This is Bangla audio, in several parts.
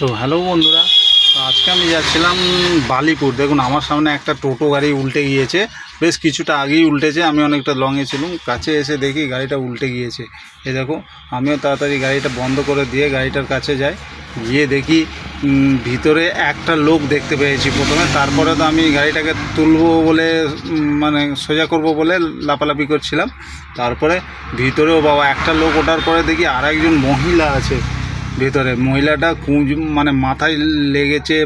তো হ্যালো বন্ধুরা, তো আজকে আমি যাচ্ছিলাম বালিপুর। দেখুন আমার সামনে একটা টোটো গাড়ি উল্টে গিয়েছে, বেশ কিছুটা আগেই উল্টেছে। আমি অনেকটা লংয়ে ছিলাম, কাছে এসে দেখি গাড়িটা উল্টে গিয়েছে। এই দেখো, আমিও তাড়াতাড়ি গাড়িটা বন্ধ করে দিয়ে গাড়িটার কাছে যাই, গিয়ে দেখি ভিতরে একটা লোক দেখতে পেয়েছি প্রথমে। তারপরে তো আমি গাড়িটাকে তুলবো বলে মানে সোজা করব বলে লাপালাপি করছিলাম। তারপরে ভিতরেও বাবা একটা লোক ওঠার পরে দেখি আর একজন মহিলা আছে ভেতরে। মহিলাটা মানে মাথায় লেগেছে,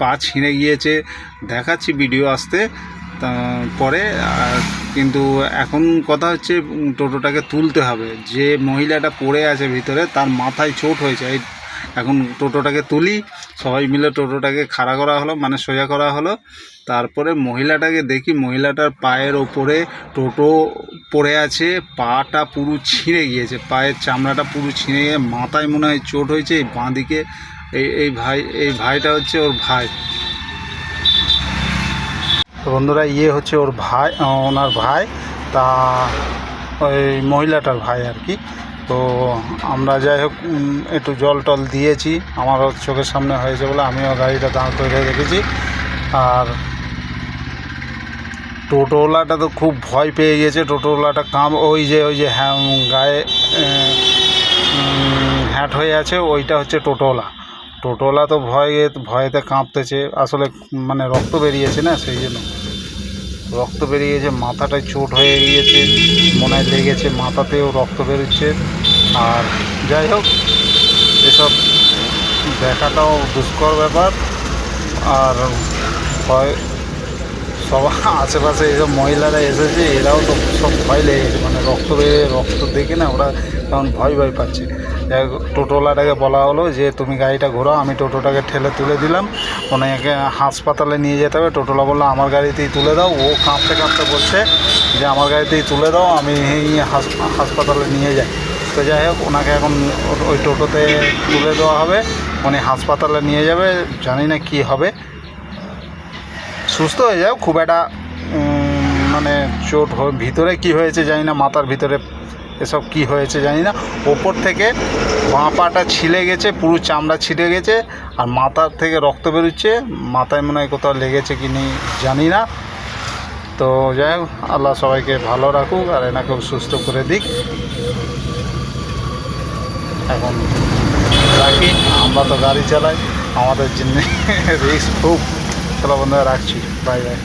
পা ছিঁড়ে গিয়েছে, দেখাচ্ছি ভিডিও আসতে পরে। কিন্তু এখন কথা হচ্ছে টোটোটাকে তুলতে হবে। যে মহিলাটা পড়ে আছে ভিতরে তার মাথায় চোট হয়েছে। এখন টোটোটাকে তুলি, সবাই মিলে টোটোটাকে খাড়া করা হলো, মানে সোজা করা হলো। তারপরে মহিলাটাকে দেখি, মহিলাটার পায়ের ওপরে টোটো পড়ে আছে, পাটা পুরো ছিঁড়ে গিয়েছে, পায়ের চামড়াটা পুরো ছিঁড়ে গিয়ে মাথায় মনে হয় চোট হয়েছে। এই বাঁদিকে এই ভাইটা হচ্ছে ওর ভাই। বন্ধুরা, হচ্ছে ওর ভাই, ওনার ভাই। তা ওই মহিলাটার ভাই আর কি। তো আমরা যাই হোক একটু জল টল দিয়েছি, আমারও চোখের সামনে হয়েছে বলে আমিও গাড়িটা দাঁড় করে রেখেছি। আর টোটোওয়ালাটা তো খুব ভয় পেয়ে গেছে। টোটোওয়ালাটা ওই যে গায়ে হ্যাট হয়ে আছে, ওইটা হচ্ছে টোটোওয়ালা। টোটোওয়ালা তো ভয়েতে কাঁপতেছে, আসলে মানে রক্ত বেরিয়েছে না, সেই জন্য রক্ত বেরিয়েছে, মাথাটায় চোট হয়ে গিয়েছে, মনে হয় লেগেছে, মাথাতেও রক্ত বেরোচ্ছে। আর যাই হোক, এসব দেখাটাও দুষ্কর ব্যাপার। আর সব আশেপাশে এইসব মহিলারা এসেছে, এরাও তো সব ভয় লেগেছে, মানে রক্ত দেখে না ওরা তখন ভয় পাচ্ছে। টোটোওয়ালাটাকে বলা হলো যে তুমি গাড়িটা ঘোরাও, আমি টোটোটাকে ঠেলে তুলে দিলাম, ওনাকে হাসপাতালে নিয়ে যেতে হবে। টোটোওয়ালা বললো আমার গাড়িতেই তুলে দাও। ও কাঁপতে বলছে যে আমার গাড়িতেই তুলে দাও, আমি হাসপাতালে নিয়ে যাই। তো যাই হোক, ওনাকে এখন ওই টোটোতে তুলে দেওয়া হবে, উনি হাসপাতালে নিয়ে যাবে। জানি না কি হবে, সুস্থ হয়ে যাও। খুব একটা মানে চোট ভিতরে কি হয়েছে জানি না, মাথার ভিতরে এসব কি হয়েছে জানি না। ওপর থেকে বাঁ পাটা ছিলে গেছে, পুরো চামড়া ছিঁড়ে গেছে, আর মাথার থেকে রক্ত বেরোচ্ছে। মাথায় মনে হয় কোথাও লেগেছে কি নেই জানি না। তো যাই হোক, আল্লাহ সবাইকে ভালো রাখুক আর এনাকেও সুস্থ করে দিক। এখন রাখি, আমরা তো গাড়ি চালাই, আমাদের জন্য রিস্ক খুব। চলো বন্ধুরা, রাখছি, বাই বাই।